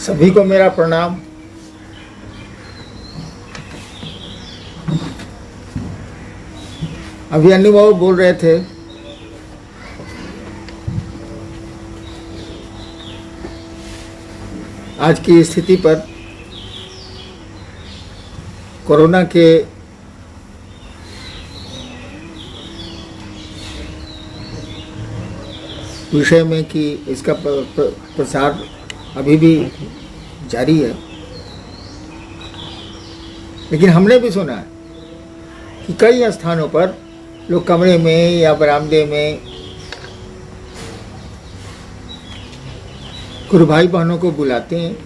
सभी को मेरा प्रणाम। अभी अनुभव बोल रहे थे आज की स्थिति पर, कोरोना के विषय में कि इसका प्रसार अभी भी जारी है। लेकिन हमने भी सुना है कि कई स्थानों पर लोग कमरे में या बरामदे में गुरु भाई बहनों को बुलाते हैं।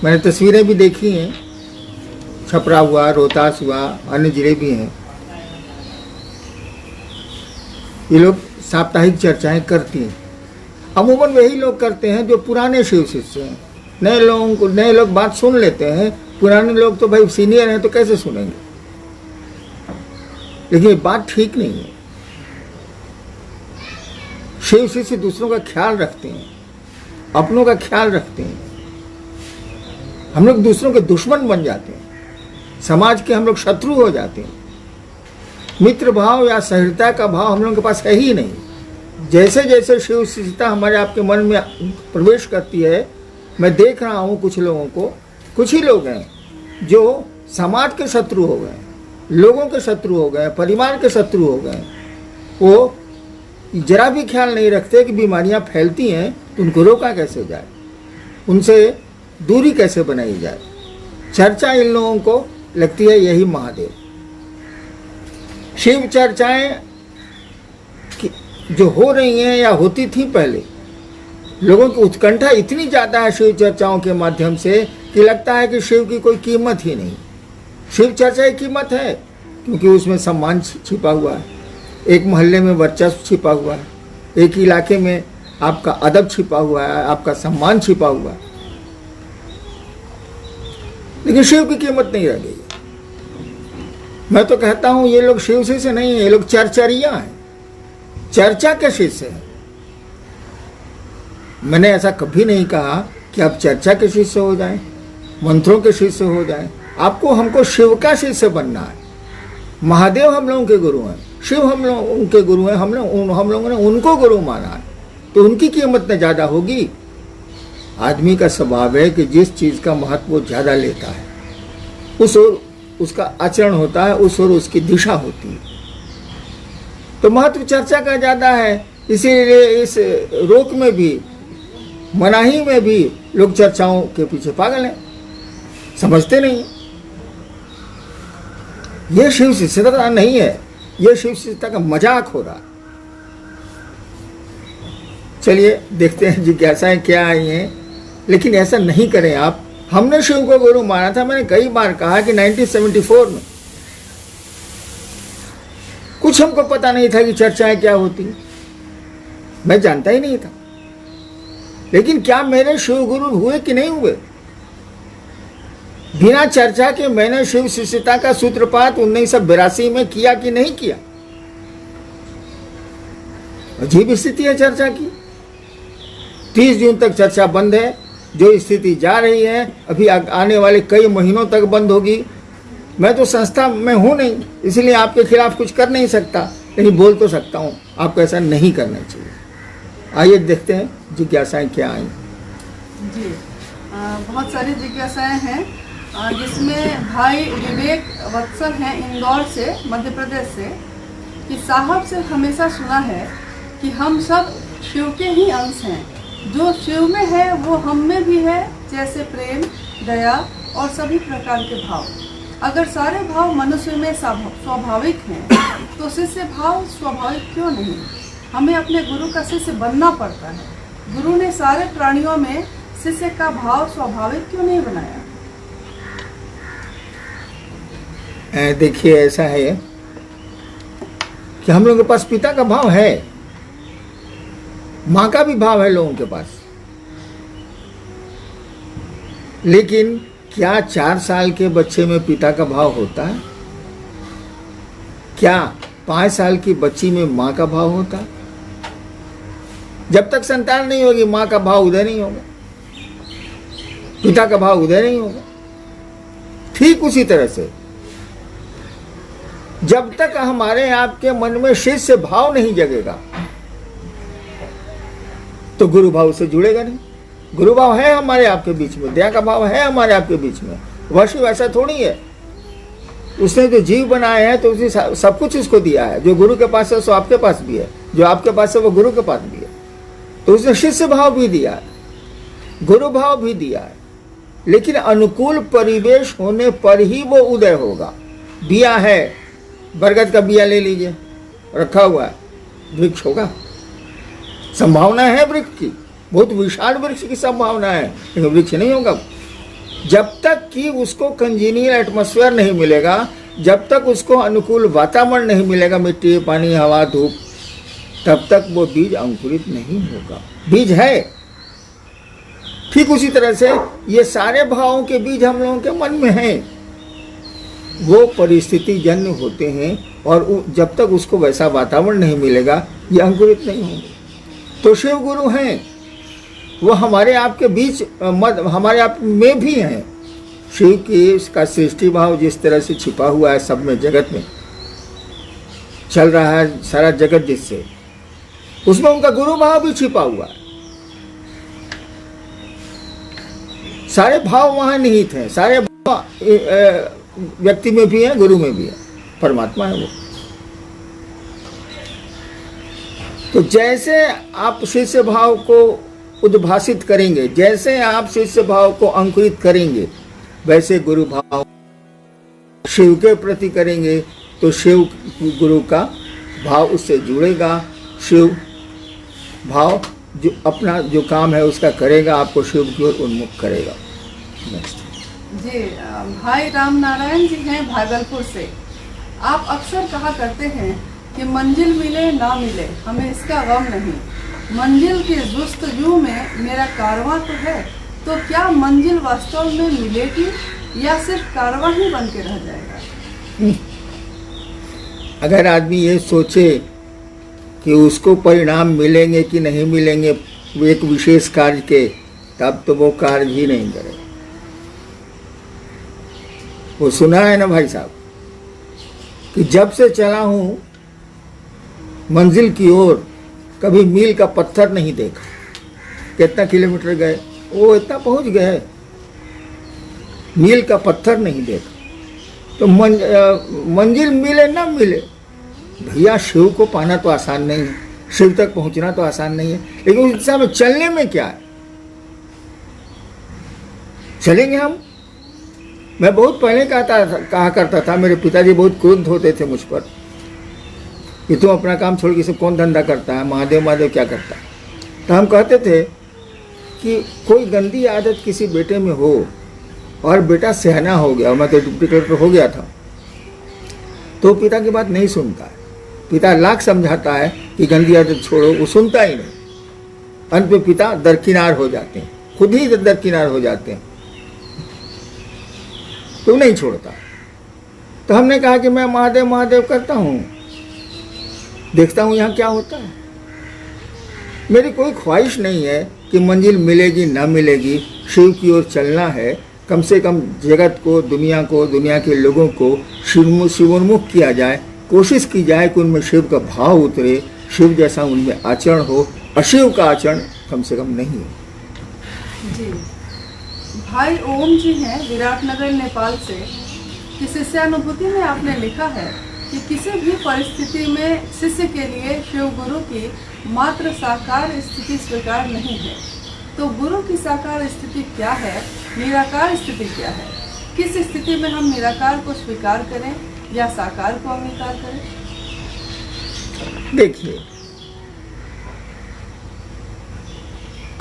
मैंने तस्वीरें भी देखी हैं, छपरा हुआ, रोहतास हुआ, अन्य जिले भी हैं। ये लोग साप्ताहिक चर्चाएं करती हैं। अमूमन वही लोग करते हैं जो पुराने शिव शिष्य हैं। नए लोग बात सुन लेते हैं, पुराने लोग तो भाई सीनियर हैं तो कैसे सुनेंगे। लेकिन ये बात ठीक नहीं है। शिव शिष्य दूसरों का ख्याल रखते हैं, अपनों का ख्याल रखते हैं। हम लोग दूसरों के दुश्मन बन जाते हैं, समाज के हम लोग शत्रु हो जाते हैं। मित्र भाव या सहृदयता का भाव हम लोगों के पास है ही नहीं। जैसे जैसे शिव शिष्यता हमारे आपके मन में प्रवेश करती है, मैं देख रहा हूँ कुछ लोगों को, कुछ ही लोग हैं जो समाज के शत्रु हो गए, लोगों के शत्रु हो गए, परिवार के शत्रु हो गए। वो जरा भी ख्याल नहीं रखते कि बीमारियां फैलती हैं तो उनको रोका कैसे जाए, उनसे दूरी कैसे बनाई जाए। चर्चा इन लोगों को लगती है यही महादेव। शिव चर्चाएं जो हो रही हैं या होती थी पहले, लोगों की उत्कंठा इतनी ज़्यादा है शिव चर्चाओं के माध्यम से कि लगता है कि शिव की कोई कीमत ही नहीं। शिव चर्चा की कीमत है क्योंकि उसमें सम्मान छिपा हुआ है, एक मोहल्ले में वर्चस्व छिपा हुआ है, एक इलाके में आपका अदब छिपा हुआ है, आपका सम्मान छिपा हुआ है। लेकिन शिव की कीमत नहीं रह गई। मैं तो कहता हूं ये लोग शिव शिष्य नहीं है, ये लोग चर्चरिया हैं, चर्चा के शिष्य हैं। मैंने ऐसा कभी नहीं कहा कि आप चर्चा के शिष्य हो जाएं, मंत्रों के शिष्य हो जाएं। आपको हमको शिव का शिष्य बनना है। महादेव हम लोगों के गुरु हैं, शिव हम लोग उनके गुरु हैं। हम लोगों ने उनको गुरु माना है तो उनकी कीमत न ज़्यादा होगी। आदमी का स्वभाव है कि जिस चीज़ का महत्व वो ज़्यादा लेता है उस ओर उसका आचरण होता है, उस ओर उसकी दिशा होती है। तो महत्व चर्चा का ज़्यादा है, इसीलिए इस रोक में भी, मनाही में भी लोग चर्चाओं के पीछे पागल हैं, समझते नहीं। यह शिव शिष्यता नहीं है, यह शिव शिष्यता का मजाक हो रहा है। चलिए देखते हैं जिज्ञासाएं क्या आई हैं, लेकिन ऐसा नहीं करें आप। हमने शिव को गुरु माना था। मैंने कई बार कहा कि 1974 में कुछ हमको पता नहीं था कि चर्चाएं क्या होती, मैं जानता ही नहीं था। लेकिन क्या मेरे शिव गुरु हुए कि नहीं हुए? बिना चर्चा के मैंने शिव शिष्यता का सूत्रपात 1982 में किया कि नहीं किया? अजीब स्थिति है चर्चा की। 30 जून तक चर्चा बंद है। जो स्थिति जा रही है अभी आने वाले कई महीनों तक बंद होगी। मैं तो संस्था में हूँ नहीं, इसलिए आपके खिलाफ कुछ कर नहीं सकता, लेकिन बोल तो सकता हूँ आपको ऐसा नहीं करना चाहिए। आइए देखते हैं जिज्ञासाएं क्या आई। जी बहुत सारी जिज्ञासाएं हैं, जिसमें भाई विवेक वत्सल हैं इंदौर से, मध्य प्रदेश से, कि साहब से हमेशा सुना है कि हम सब शिव के ही अंश हैं। जो शिव में है वो हम में भी है, जैसे प्रेम, दया और सभी प्रकार के भाव। अगर सारे भाव मनुष्य में स्वाभाविक हैं तो शिष्य भाव स्वाभाविक क्यों नहीं? हमें अपने गुरु का शिष्य बनना पड़ता है। गुरु ने सारे प्राणियों में शिष्य का भाव स्वाभाविक क्यों नहीं बनाया? देखिए ऐसा है कि हम लोगों के पास पिता का भाव है, माँ का भी भाव है लोगों के पास। लेकिन क्या 4 साल के बच्चे में पिता का भाव होता है? क्या 5 साल की बच्ची में माँ का भाव होता है? जब तक संतान नहीं होगी माँ का भाव उदय नहीं होगा, पिता का भाव उदय नहीं होगा। ठीक उसी तरह से जब तक हमारे आपके मन में शिष्य भाव नहीं जगेगा तो गुरु भाव से जुड़ेगा नहीं। गुरु भाव है हमारे आपके बीच में, दया का भाव है हमारे आपके बीच में। वैसे वैसा थोड़ी है, उसने जो जीव बनाया है तो उसी सब कुछ उसको दिया है। जो गुरु के पास है सो आपके पास भी है, जो आपके पास है वो गुरु के पास भी है। तो उसने शिष्य भाव भी दिया है, गुरु भाव भी दिया है, लेकिन अनुकूल परिवेश होने पर ही वो उदय होगा। बिया है, बरगद का बिया ले लीजिए, रखा हुआ है, वृक्ष होगा, संभावना है वृक्ष की, बहुत विशाल वृक्ष की संभावना है, लेकिन वृक्ष नहीं होगा। जब तक कि उसको कंजीनियल एटमॉस्फेयर नहीं मिलेगा, जब तक उसको अनुकूल वातावरण नहीं मिलेगा, मिट्टी, पानी, हवा, धूप, तब तक वो बीज अंकुरित नहीं होगा। बीज है। ठीक उसी तरह से ये सारे भावों के बीज हम लोगों के मन में हैं, वो परिस्थिति जन्य होते हैं, और जब तक उसको वैसा वातावरण नहीं मिलेगा ये अंकुरित नहीं होंगे। तो शिव गुरु हैं, वो हमारे आपके बीच हमारे आप में भी हैं। शिव की उसका सृष्टि भाव जिस तरह से छिपा हुआ है सब में, जगत में चल रहा है सारा जगत, जिससे उसमें उनका गुरु भाव भी छिपा हुआ है। सारे भाव वहां निहित हैं, सारे भाव व्यक्ति में भी है, गुरु में भी है, परमात्मा है वो। तो जैसे आप शिष्य भाव को उद्भासित करेंगे, जैसे आप शिष्य भाव को अंकुरित करेंगे, वैसे गुरु भाव शिव के प्रति करेंगे तो शिव गुरु का भाव उससे जुड़ेगा। शिव भाव जो अपना जो काम है उसका करेगा, आपको शिव की ओर उन्मुख करेगा। जी, भाई राम नारायण जी हैं भागलपुर से। आप अक्सर कहा करते हैं कि मंजिल मिले ना मिले हमें इसका गम नहीं, मंजिल की जुस्तजू में मेरा कारवां तो है, तो क्या मंजिल वास्तव में मिलेगी या सिर्फ कारवां ही बन के रह जाएगा? अगर आदमी ये सोचे कि उसको परिणाम मिलेंगे कि नहीं मिलेंगे एक विशेष कार्य के, तब तो वो कार्य ही नहीं करेगा। वो सुना है ना भाई साहब कि जब से चला हूं मंजिल की ओर कभी मील का पत्थर नहीं देखा। कितना किलोमीटर गए, वो इतना पहुंच गए, मील का पत्थर नहीं देखा। तो मंजिल मिले ना मिले, भैया शिव को पाना तो आसान नहीं है, शिव तक पहुंचना तो आसान नहीं है, लेकिन उस दिशा में चलने में क्या है? चलेंगे हम। मैं बहुत पहले कहा करता था, मेरे पिताजी बहुत क्रुद्ध होते थे मुझ पर कि तुम अपना काम छोड़ के सब कौन धंधा करता है, महादेव महादेव क्या करता है। तो हम कहते थे कि कोई गंदी आदत किसी बेटे में हो और बेटा सहना हो गया, मैं तो डिप्टी कलेक्टर हो गया था, तो पिता की बात नहीं सुनता है। पिता लाख समझाता है कि गंदी आदत छोड़ो, वो सुनता ही नहीं। अंत में पिता दरकिनार हो जाते हैं, खुद ही दरकिनार हो जाते हैं, तो नहीं छोड़ता। तो हमने कहा कि मैं महादेव महादेव करता हूँ, देखता हूँ यहाँ क्या होता है। मेरी कोई ख्वाहिश नहीं है कि मंजिल मिलेगी ना मिलेगी, शिव की ओर चलना है। कम से कम जगत को, दुनिया के लोगों को शिवोन्मुख किया जाए, कोशिश की जाए कि उनमें शिव का भाव उतरे, शिव जैसा उनमें आचरण हो, अशिव का आचरण कम से कम नहीं हो। जी, भाई ओम जी हैं विराटनगर नेपाल से। कि शिष्यानुभूति में आपने लिखा है कि किसी भी परिस्थिति में शिष्य के लिए शिव गुरु की मात्र साकार स्थिति स्वीकार नहीं है। तो गुरु की साकार स्थिति क्या है, निराकार स्थिति क्या है? किस स्थिति में हम निराकार को स्वीकार करें या साकार को अंगीकार करें? देखिए,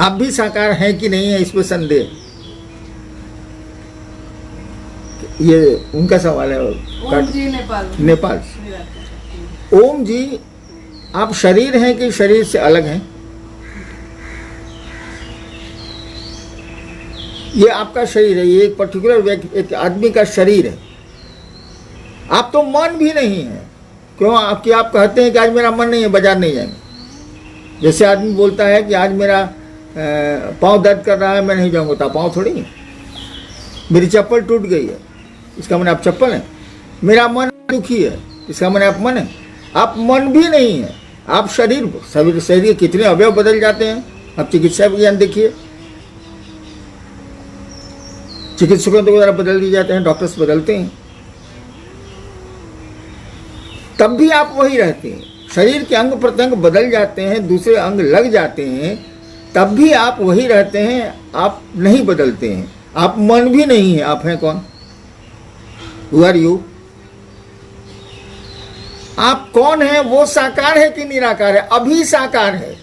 आप भी साकार हैं कि नहीं है इसमें संदेह, ये उनका सवाल है। ओम जी नेपाल से। ओम जी, आप शरीर हैं कि शरीर से अलग हैं? ये आपका शरीर है, ये एक पर्टिकुलर एक आदमी का शरीर है। आप तो मन भी नहीं है। क्यों? आप कहते हैं कि आज मेरा मन नहीं है, बाजार नहीं जाएंगे। जैसे आदमी बोलता है कि आज मेरा पाँव दर्द कर रहा है, मैं नहीं जाऊँगा, तो पाँव थोड़ी है। मेरी चप्पल टूट गई है, इसका मन आप चप्पल है। मेरा मन दुखी है, इसका मन आप मन है। आप मन भी नहीं है, आप शरीर। शरीर के कितने अवयव बदल जाते हैं। आप चिकित्सा विज्ञान देखिए, चिकित्सकों के द्वारा बदल दिए जाते हैं, डॉक्टर्स बदलते हैं, तब भी आप वही रहते हैं। शरीर के अंग प्रत्यंग बदल जाते हैं, दूसरे अंग लग जाते हैं, तब भी आप वही रहते हैं, आप नहीं बदलते हैं। आप मन भी नहीं है, आप हैं कौन? Who are you? आप कौन है? वो साकार है कि निराकार है? अभी साकार है,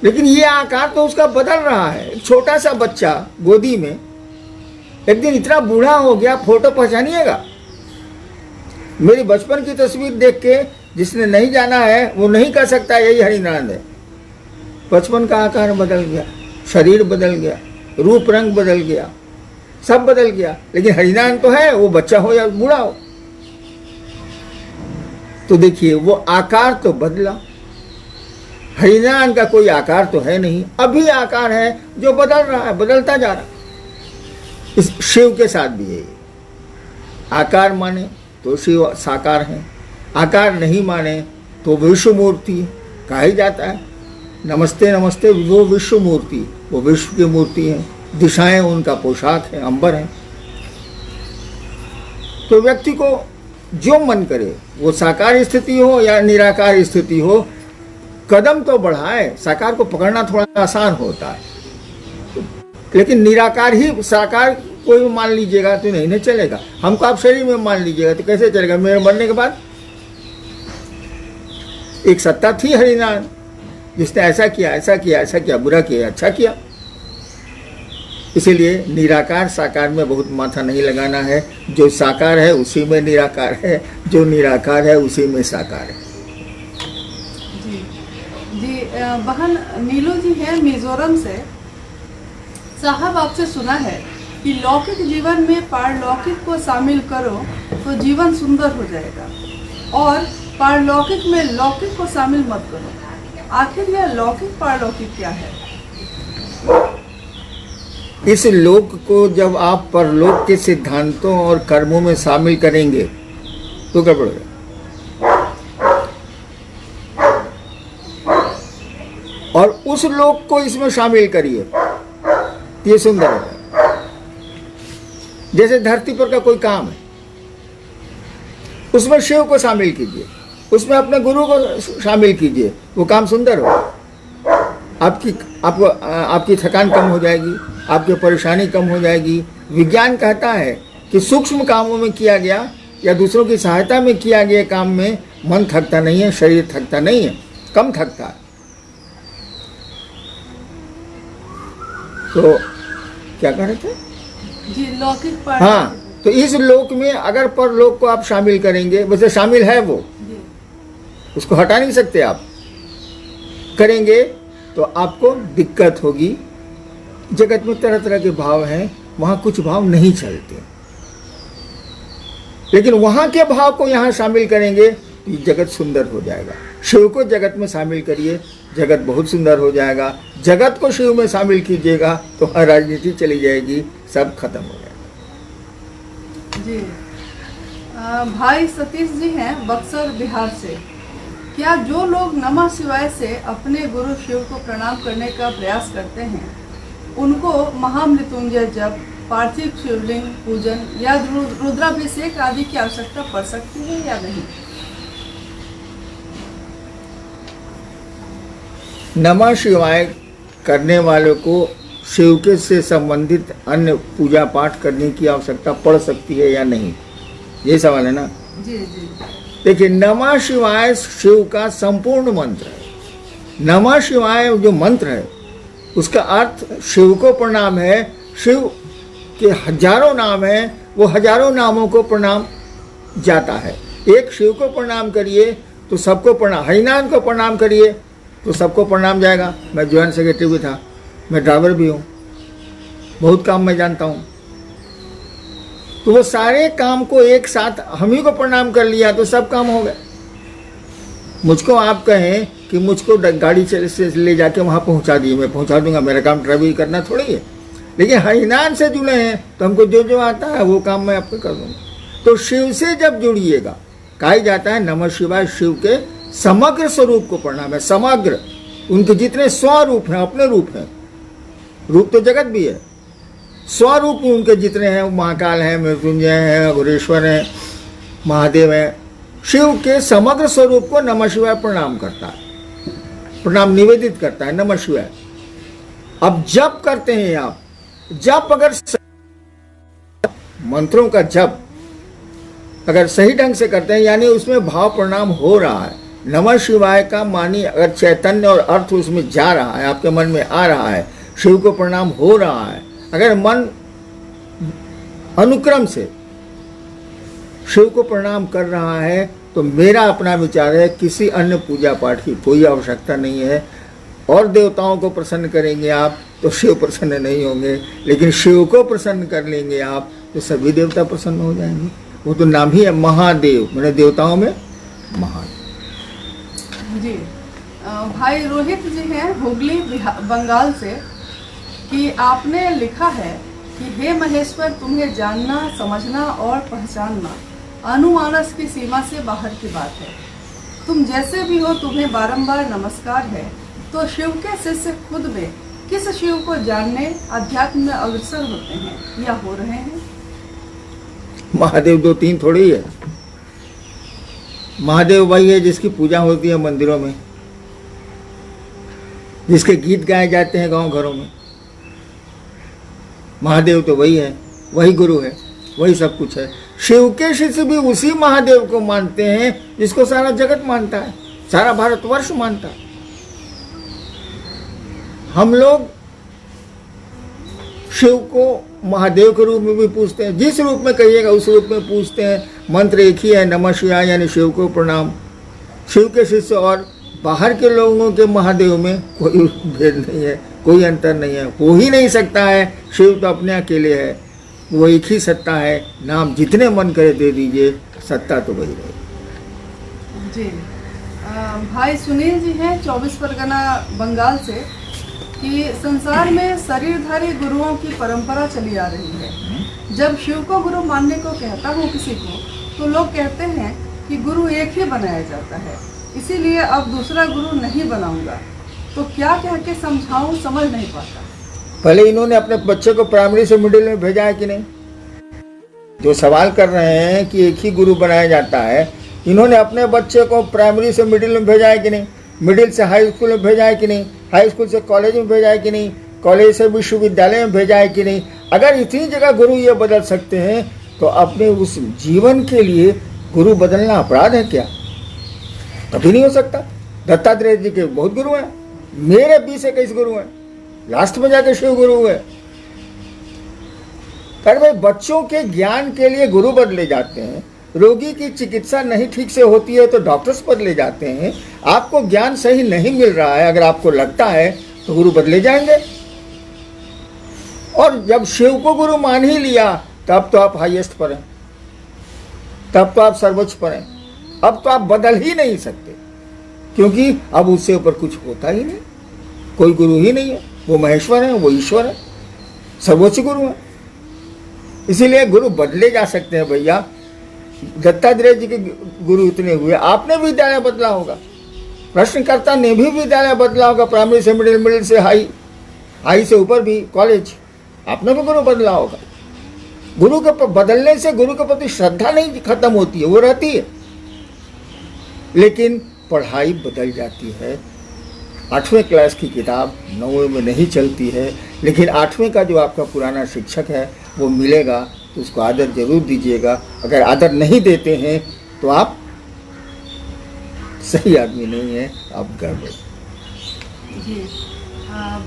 लेकिन ये आकार तो उसका बदल रहा है। एक छोटा सा बच्चा गोदी में एक दिन इतना बूढ़ा हो गया, फोटो पहचानिएगा। मेरी बचपन की तस्वीर देख के जिसने नहीं जाना है वो नहीं कह सकता यही हरिनारायण है। बचपन का आकार बदल गया, शरीर बदल गया, रूप रंग बदल गया, सब बदल गया, लेकिन हरिनारायण तो है, वो बच्चा हो या बूढ़ा हो। तो देखिए, वो आकार तो बदला, हरिनारायण का कोई आकार तो है नहीं, अभी आकार है जो बदल रहा है, बदलता जा रहा है। इस शिव के साथ भी है। आकार माने तो शिव साकार है, आकार नहीं माने तो विश्व मूर्ति कहा ही जाता है। नमस्ते नमस्ते वो विश्व मूर्ति, वो विश्व की मूर्ति है, दिशाएं उनका पोशाक है, अंबर है। तो व्यक्ति को जो मन करे, वो साकार स्थिति हो या निराकार स्थिति हो, कदम तो बढ़ाए। साकार को पकड़ना थोड़ा आसान होता है, लेकिन निराकार ही साकार कोई मान लीजिएगा तो नहीं चलेगा। हमको आप शरीर में मान लीजिएगा तो कैसे चलेगा? मेरे मरने के बाद एक सत्ता थी हरिनारायण, जिसने ऐसा किया, ऐसा किया, ऐसा किया, बुरा किया, अच्छा किया। इसीलिए निराकार साकार में बहुत माथा नहीं लगाना है। जो साकार है उसी में निराकार है, जो निराकार है उसी में साकार है। जी बहन नीलू जी हैं मिजोरम से। साहब, आपसे सुना है कि लौकिक जीवन में पारलौकिक को शामिल करो तो जीवन सुंदर हो जाएगा, और पारलौकिक में लौकिक को शामिल मत करो। आखिर यह लौकिक पारलौकिक क्या है? इस लोक को जब आप परलोक के सिद्धांतों और कर्मों में शामिल करेंगे तो गड़बड़ है। और उस लोक को इसमें शामिल करिए, ये सुंदर है। जैसे धरती पर का कोई काम है, उसमें शिव को शामिल कीजिए, उसमें अपने गुरु को शामिल कीजिए, वो काम सुंदर हो। आपकी थकान कम हो जाएगी, आपकी परेशानी कम हो जाएगी। विज्ञान कहता है कि सूक्ष्म कामों में किया गया या दूसरों की सहायता में किया गया काम में मन थकता नहीं है, शरीर थकता नहीं है, कम थकता है। तो क्या कह रहे थे जी? लौकिक हाँ, तो इस लोक में अगर परलोक को आप शामिल करेंगे, वैसे शामिल है वो, उसको हटा नहीं सकते आप, करेंगे तो आपको दिक्कत होगी। जगत में तरह तरह के भाव हैं, वहाँ कुछ भाव नहीं चलते, लेकिन वहाँ के भाव को यहाँ शामिल करेंगे तो जगत सुंदर हो जाएगा। शिव को जगत में शामिल करिए, जगत बहुत सुंदर हो जाएगा। जगत को शिव में शामिल कीजिएगा तो राजनीति चली जाएगी, सब खत्म हो जाएगा। जी भाई सतीश जी हैं बक्सर बिहार से। क्या जो लोग नमः शिवाय से अपने गुरु शिव को प्रणाम करने का प्रयास करते हैं, उनको महामृत्युंजय जप, पार्थिव शिवलिंग पूजन या रुद्राभिषेक आदि की आवश्यकता पड़ सकती है या नहीं? नमः शिवाय करने वालों को शिव के से संबंधित अन्य पूजा पाठ करने की आवश्यकता पड़ सकती है या नहीं, ये सवाल है ना? जी जी। देखिए, नमः शिवाय शिव का संपूर्ण मंत्र है। नमः शिवाय जो मंत्र है उसका अर्थ शिव को प्रणाम है। शिव के हजारों नाम हैं, वो हजारों नामों को प्रणाम जाता है। एक शिव को प्रणाम करिए तो सबको प्रणाम, हरिनारायण को प्रणाम करिए तो सबको प्रणाम जाएगा। मैं जॉइंट सेक्रेटरी भी था, मैं ड्राइवर भी हूँ, बहुत काम मैं जानता हूँ। तो वो सारे काम को एक साथ हम ही को प्रणाम कर लिया तो सब काम हो गए। मुझको आप कहें कि मुझको गाड़ी से ले जाके वहाँ पहुँचा दिए, मैं पहुँचा दूंगा, मेरा काम ट्रैवल करना थोड़ी है। लेकिन हरिनाम से जुड़े हैं तो हमको जो जो आता है वो काम मैं आपको कर दूंगा। तो शिव से जब जुड़िएगा, कहा जाता है नमः शिवाय शिव के समग्र स्वरूप को प्रणाम है। समग्र, उनके जितने स्वरूप हैं, अपने रूप हैं, रूप तो जगत भी है, स्वरूप उनके जितने हैं, महाकाल हैं, मृत्युंजय हैं, गुरेश्वर हैं, महादेव हैं, शिव के समग्र स्वरूप को नमः शिवाय प्रणाम करता है, प्रणाम निवेदित करता है, नमः शिवाय। अब जप करते हैं आप, जप अगर मंत्रों का जप अगर सही ढंग से करते हैं, यानी उसमें भाव प्रणाम हो रहा है, नमः शिवाय का मानी अगर चैतन्य और अर्थ उसमें जा रहा है, आपके मन में आ रहा है, शिव को प्रणाम हो रहा है, अगर मन अनुक्रम से शिव को प्रणाम कर रहा है, तो मेरा अपना विचार है किसी अन्य पूजा पाठ की कोई आवश्यकता नहीं है। और देवताओं को प्रसन्न करेंगे आप तो शिव प्रसन्न नहीं होंगे, लेकिन शिव को प्रसन्न कर लेंगे आप तो सभी देवता प्रसन्न हो जाएंगे। वो तो नाम ही है महादेव, मैंने देवताओं में महादेव। जी भाई रोहित जी हैं हुगली बंगाल से कि आपने लिखा है कि हे महेश्वर, तुम्हें जानना, समझना और पहचानना अनुमानस की सीमा से बाहर की बात है। तुम जैसे भी हो, तुम्हें बारंबार नमस्कार है। तो शिव के शिष्य खुद में किस शिव को जानने अध्यात्म में अग्रसर होते हैं या हो रहे हैं? महादेव दो तीन थोड़ी है। महादेव वही है जिसकी पूजा होती है मंदिरों में, जिसके गीत गाए जाते हैं गांव घरों में। महादेव तो वही है, वही गुरु है, वही सब कुछ है। शिव के शिष्य भी उसी महादेव को मानते हैं जिसको सारा जगत मानता है, सारा भारतवर्ष मानता है। हम लोग शिव को महादेव के रूप में भी पूछते हैं, जिस रूप में कहिएगा उस रूप में पूछते हैं। मंत्र एक ही है, नमः शिवाय यानी शिव को प्रणाम। शिव के शिष्य और बाहर के लोगों के महादेव में कोई भेद नहीं है, कोई अंतर नहीं है, हो ही नहीं सकता है। शिव तो अपने अकेले है, वो एक ही सत्ता है, नाम जितने मन करे दे दीजिए, सत्ता तो वही रहेगी। जी भाई सुनील जी हैं 24 परगना बंगाल से कि संसार में शरीरधारी गुरुओं की परंपरा चली आ रही है। जब शिव को गुरु मानने को कहता हूँ किसी को, तो लोग कहते हैं कि गुरु एक ही बनाया जाता है, इसीलिए अब दूसरा गुरु नहीं बनाऊंगा। तो क्या कह के समझाऊं, समझ नहीं पाता। पहले इन्होंने अपने बच्चे को प्राइमरी से मिडिल में भेजा है कि नहीं? जो सवाल कर रहे हैं कि एक ही गुरु बनाया जाता है, इन्होंने अपने बच्चे को प्राइमरी से मिडिल में भेजा है कि नहीं? मिडिल से हाई स्कूल में भेजा है कि नहीं? हाई स्कूल से कॉलेज में भेजा है कि नहीं? कॉलेज से विश्वविद्यालय में भेजा है कि नहीं? अगर इतनी जगह गुरु ये बदल सकते हैं तो अपने उस जीवन के लिए गुरु बदलना अपराध है क्या? कभी नहीं हो सकता। दत्तात्रेय जी के बहुत गुरु हैं, मेरे 20-21 गुरु हैं, लास्ट में जाके शिव गुरु हुए। पर भाई बच्चों के ज्ञान के लिए गुरु बदले जाते हैं, रोगी की चिकित्सा नहीं ठीक से होती है तो डॉक्टर्स बदले जाते हैं। आपको ज्ञान सही नहीं मिल रहा है, अगर आपको लगता है तो गुरु बदले जाएंगे। और जब शिव को गुरु मान ही लिया तब तो आप हाईएस्ट पर हैं, तब तो आप सर्वोच्च पर हैं। अब तो आप बदल ही नहीं सकते, क्योंकि अब उससे ऊपर कुछ होता ही नहीं, कोई गुरु ही नहीं है। वो महेश्वर है, वो ईश्वर है, सर्वोच्च गुरु है। इसीलिए गुरु बदले जा सकते हैं भैया। दत्तात्रेय जी के गुरु इतने हुए, आपने भी विद्यालय बदला होगा, प्रश्नकर्ता ने भी विद्यालय बदला होगा, प्राइमरी से मिडिल, मिडिल से हाई, हाई से ऊपर भी कॉलेज, आपने भी गुरु बदला होगा। गुरु के बदलने से गुरु के प्रति श्रद्धा नहीं खत्म होती है, वो रहती है, लेकिन पढ़ाई बदल जाती है। 8वें क्लास की किताब 9वें में नहीं चलती है, लेकिन 8वें का जो आपका पुराना शिक्षक है वो मिलेगा तो उसको आदर जरूर दीजिएगा। अगर आदर नहीं देते हैं तो आप सही आदमी नहीं है, आप गड़बड़। जी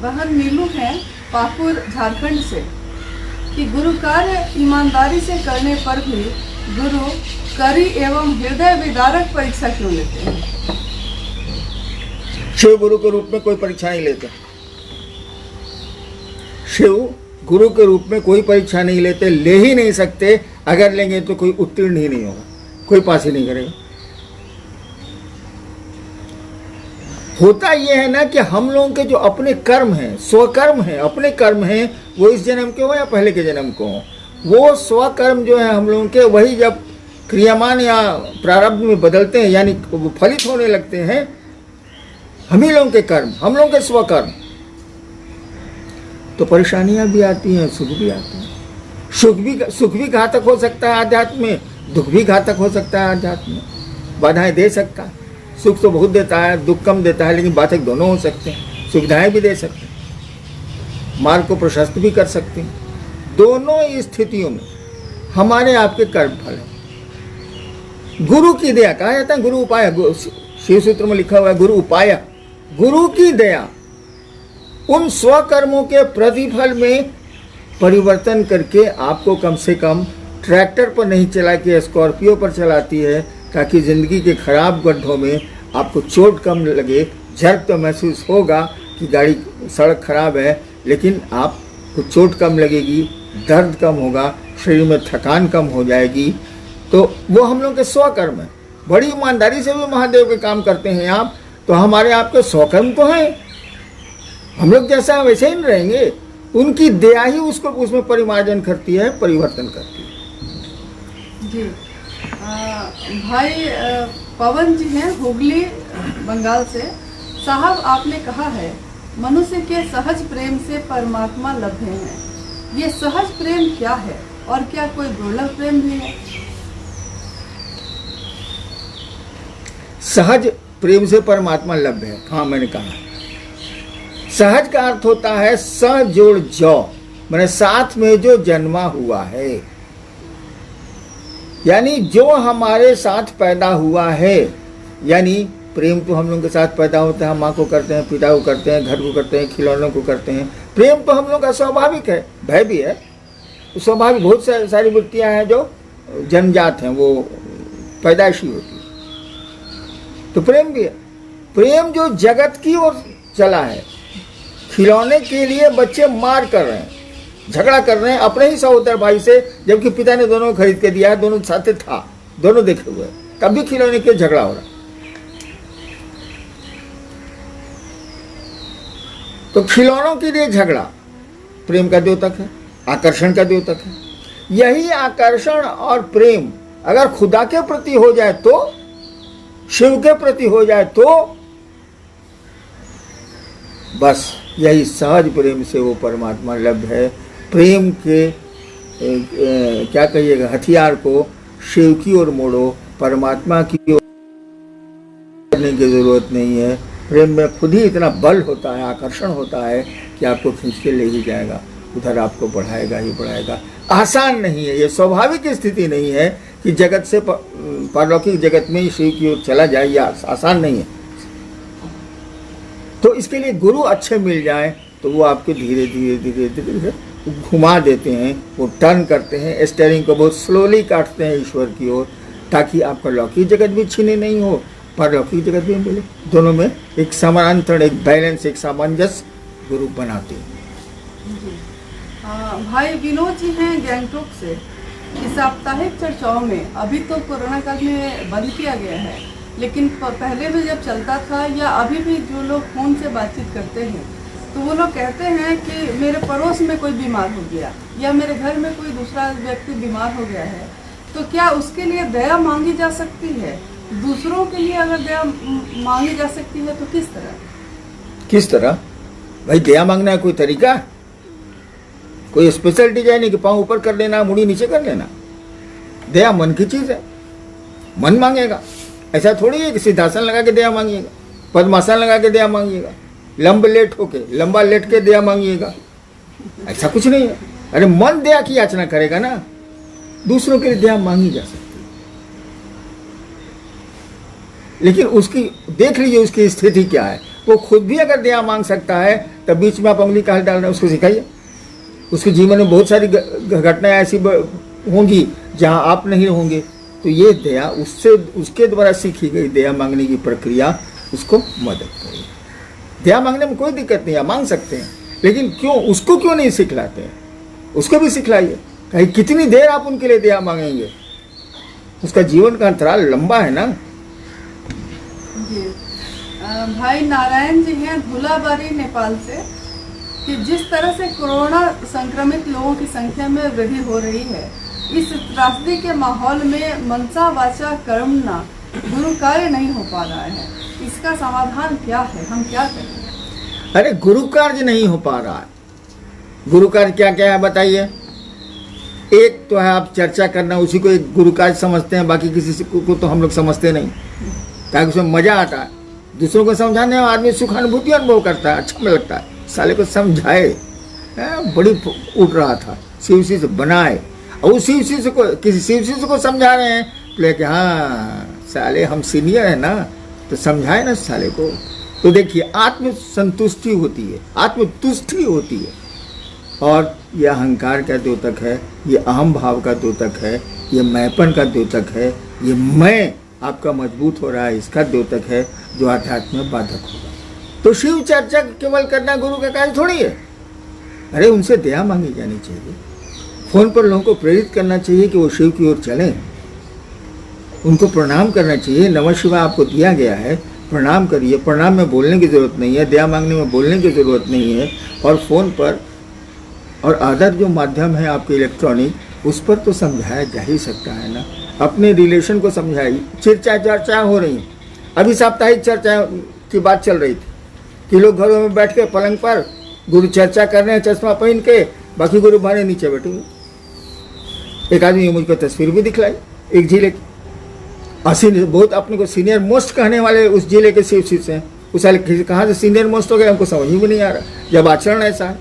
बहन नीलू हैं पाकुर झारखंड से कि गुरु कार्य ईमानदारी से करने पर भी गुरु कड़ी एवं हृदय विदारक परीक्षा क्यों लेते हैं? शिव गुरु के रूप में कोई परीक्षा नहीं लेते। शिव गुरु के रूप में कोई परीक्षा नहीं लेते, ले ही नहीं सकते। अगर लेंगे तो कोई उत्तीर्ण ही नहीं होगा, कोई पास ही नहीं करेगा। होता ये है ना कि हम लोगों के जो अपने कर्म हैं, स्वकर्म हैं, अपने कर्म हैं, वो इस जन्म के हो या पहले के जन्म को हो, वो स्वकर्म जो है हम लोगों के, वही जब क्रियामान या प्रारब्ध में बदलते हैं, यानी वो फलित होने लगते हैं, हम ही लोगों के कर्म, हम लोगों के स्वकर्म, तो परेशानियां भी आती हैं, सुख भी आते हैं। सुख भी घातक हो सकता है आध्यात्म में, दुख भी घातक हो सकता है आध्यात्म में। बाधाएं दे सकता है, सुख तो बहुत देता है, दुख कम देता है, लेकिन बाधक दोनों हो सकते हैं। सुविधाएं भी दे सकते हैं, मार्ग को प्रशस्त भी कर सकते हैं। दोनों स्थितियों में हमारे आपके कर्म फल है। गुरु की दया, कहा जाता है गुरु उपाय, शिव सूत्र में लिखा हुआ है गुरु उपाय। गुरु की दया उन स्वकर्मों के प्रतिफल में परिवर्तन करके आपको कम से कम ट्रैक्टर पर नहीं चला के स्कॉर्पियो पर चलाती है, ताकि ज़िंदगी के खराब गड्ढों में आपको चोट कम लगे। झर्क तो महसूस होगा कि गाड़ी सड़क खराब है, लेकिन आपको चोट कम लगेगी, दर्द कम होगा, शरीर में थकान कम हो जाएगी। तो वो हम लोग के स्वकर्म है। बड़ी ईमानदारी से भी महादेव के काम करते हैं आप, तो हमारे आपके स्वकर्म तो हैं। हम लोग जैसा है वैसे ही नहीं रहेंगे। उनकी दया ही उसको उसमें परिमार्जन करती है, परिवर्तन करती है। जी भाई पवन जी हैं हुगली बंगाल से। साहब, आपने कहा है मनुष्य के सहज प्रेम से परमात्मा लभ्य है। ये सहज प्रेम क्या है और क्या कोई दुर्लभ प्रेम भी है? सहज प्रेम से परमात्मा लभ्य है, हाँ मैंने कहा। सहज का अर्थ होता है स जोड़ जो, मैंने साथ में जो जन्मा हुआ है, यानी जो हमारे साथ पैदा हुआ है। यानी प्रेम तो हम लोगों के साथ पैदा होता है, माँ को करते हैं, पिता को करते हैं, घर को करते हैं, खिलौनों को करते हैं। प्रेम तो हम लोग का स्वाभाविक है, भय भी है, स्वाभाविक। बहुत सारी वृत्तियां हैं जो जन्मजात हैं, वो पैदाइशी होती है। तो प्रेम भी है। प्रेम जो जगत की ओर चला है, खिलौने के लिए बच्चे मार कर रहे हैं, झगड़ा कर रहे हैं अपने ही सहोदर भाई से, जबकि पिता ने दोनों खरीद के दिया है, दोनों साथ था, दोनों देखे हुए, तब भी खिलौने के झगड़ा हो रहा। तो खिलौनों के लिए झगड़ा प्रेम का द्योतक है, आकर्षण का द्योतक है। यही आकर्षण और प्रेम अगर खुदा के प्रति हो जाए तो, शिव के प्रति हो जाए तो, बस यही सहज प्रेम से वो परमात्मा लभ्य है। प्रेम के क्या कहिएगा, हथियार को शिव की ओर मोड़ो, परमात्मा की ओर करने की जरूरत नहीं है। प्रेम में खुद ही इतना बल होता है, आकर्षण होता है कि आपको खींच के ले ही जाएगा, उधर आपको बढ़ाएगा ही बढ़ाएगा। आसान नहीं है, ये स्वाभाविक स्थिति नहीं है कि जगत से पारलौकिक जगत में ही शिव की ओर चला जाए, या आसान नहीं है। तो इसके लिए गुरु अच्छे मिल जाए तो वो आपके धीरे धीरे धीरे धीरे घुमा देते हैं, वो टर्न करते हैं, स्टीयरिंग को बहुत स्लोली काटते हैं ईश्वर की ओर, ताकि आपका लौकिक जगत भी छीने नहीं हो, परलौकिक जगत भी मिले। दोनों में एक समानांतर, एक बैलेंस, एक सामंजस्य गुरु बनाते हैं। भाई विनोद जी हैं गैंगटॉक से। इस साप्ताहिक चर्चाओं में अभी तो कोरोना काल में बंद किया गया है, लेकिन पहले भी जब चलता था या अभी भी जो लोग फ़ोन से बातचीत करते हैं, तो वो लोग कहते हैं कि मेरे पड़ोस में कोई बीमार हो गया या मेरे घर में कोई दूसरा व्यक्ति बीमार हो गया है, तो क्या उसके लिए दया मांगी जा सकती है? दूसरों के लिए अगर दया मांगी जा सकती है तो किस तरह? किस तरह? भाई दया मांगना है कोई तरीका, कोई स्पेशल डिजाइन है कि पाँव ऊपर कर लेना, मुड़ी नीचे कर लेना? दया मन की चीज़ है, मन मांगेगा। ऐसा थोड़ी है कि सिद्धासन लगा के दया मांगिएगा, पद्मासन लगा के दया मांगिएगा, लंबा लेट के दया मांगिएगा, ऐसा कुछ नहीं है। अरे मन दया की याचना करेगा ना, दूसरों के लिए दया मांगी जा सकती है, लेकिन उसकी देख लीजिए उसकी स्थिति क्या है। वो खुद भी अगर दया मांग सकता है तब बीच में आप उंगली कहाँ डाल रहे हैं, उसको सिखाइए। उसके जीवन में बहुत सारी घटनाएं ऐसी होंगी जहां आप नहीं होंगे, तो ये दया उसके द्वारा सीखी गई दया मांगने की प्रक्रिया उसको मदद करेगी। दया मांगने में कोई दिक्कत नहीं है, मांग सकते हैं, लेकिन उसको क्यों नहीं सिखलाते हैं? उसको भी सिखलाइए। कहीं कितनी देर आप उनके लिए दया मांगेंगे? उसका जीवन का अंतराल लंबा है ना। जी भाई नारायण जी हैं धुलाबारी नेपाल से, कि जिस तरह से कोरोना संक्रमित लोगों की संख्या में वृद्धि हो रही है, इस त्रासदी के माहौल में मनसा वाचा कर्मणा गुरु कार्य नहीं हो पा रहा है, इसका समाधान क्या है, हम क्या करें? अरे गुरु कार्य नहीं हो पा रहा है। गुरु कार्य क्या क्या है बताइए। एक तो है आप चर्चा करना, उसी को एक गुरु कार्य समझते हैं, बाकी किसी को तो हम लोग समझते नहीं, ताकि उसमें मजा आता है। दूसरों को समझाने में आदमी सुखानुभूति अनुभव करता है, अच्छा लगता है। साले को समझाए, बड़ी उठ रहा था, शिव से बनाए, और उसी उसी से को किसी शिव को समझा रहे हैं, लेकिन हाँ साले हम सीनियर है ना, तो समझाए ना साले को। तो देखिए आत्म संतुष्टि होती है, आत्मतुष्टि होती है, और ये अहंकार का द्योतक है, ये अहम भाव का द्योतक है, ये मैंपन का द्योतक है, ये मैं आपका मजबूत हो रहा है, इसका द्योतक है, जो अध्यात्म में बाधक होगा। तो शिव चर्चा केवल करना गुरु का कार्य थोड़ी है। अरे उनसे दया मांगी जानी चाहिए, फोन पर लोगों को प्रेरित करना चाहिए कि वो शिव की ओर चलें, उनको प्रणाम करना चाहिए। नमः शिवाय आपको दिया गया है, प्रणाम करिए। प्रणाम में बोलने की ज़रूरत नहीं है, दया मांगने में बोलने की ज़रूरत नहीं है। और फ़ोन पर और अदर जो माध्यम है आपके इलेक्ट्रॉनिक, उस पर तो समझाया जा ही सकता है ना। अपने रिलेशन को समझाइए। चर्चा हो रही है, अभी साप्ताहिक चर्चा की बात चल रही थी कि लोग घरों में बैठ के पलंग पर गुरु चर्चा कर रहे हैं चश्मा पहन के, बाकी गुरु भारे नीचे बैठे हुए। एक आदमी मुझको तस्वीर भी दिखलाई, एक जिले की, बहुत अपने को सीनियर मोस्ट कहने वाले उस जिले के शिव शिष्य हैं। उस साल कहाँ से सीनियर मोस्ट हो गए हमको समझ में नहीं आ रहा, जब आचरण ऐसा है।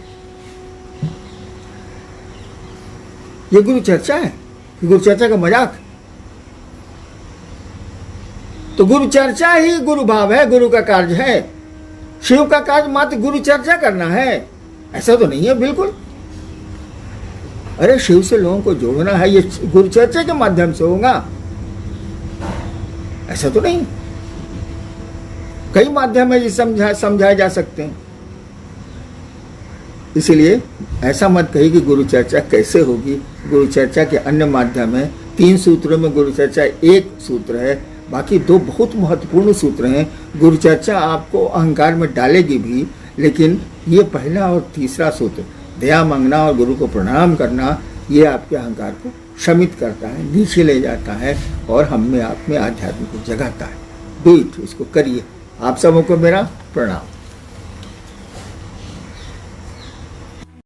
ये गुरु चर्चा है, गुरु चर्चा का मजाक। तो गुरु चर्चा ही गुरु भाव है, गुरु का कार्य है। शिव का कार्य मात्र गुरु चर्चा करना है, ऐसा तो नहीं है बिल्कुल। अरे शिव से लोगों को जोड़ना है, ये गुरु चर्चा के माध्यम से होगा, ऐसा तो नहीं। कई माध्यम है जिसे समझाए जा सकते हैं। इसलिए ऐसा मत कहिए कि गुरु चर्चा कैसे होगी। गुरु चर्चा के अन्य माध्यम है। 3 सूत्रों में गुरु चर्चा एक सूत्र है, बाकी 2 बहुत महत्वपूर्ण सूत्र हैं। गुरु चर्चा आपको अहंकार में डालेगी भी, लेकिन ये पहला और तीसरा सूत्र, दया मांगना और गुरु को प्रणाम करना, ये आपके अहंकार को शमित करता है, नीचे ले जाता है, और हम में आप में आध्यात्म को जगाता है। डू इट, इसको करिए। आप सबों को मेरा प्रणाम।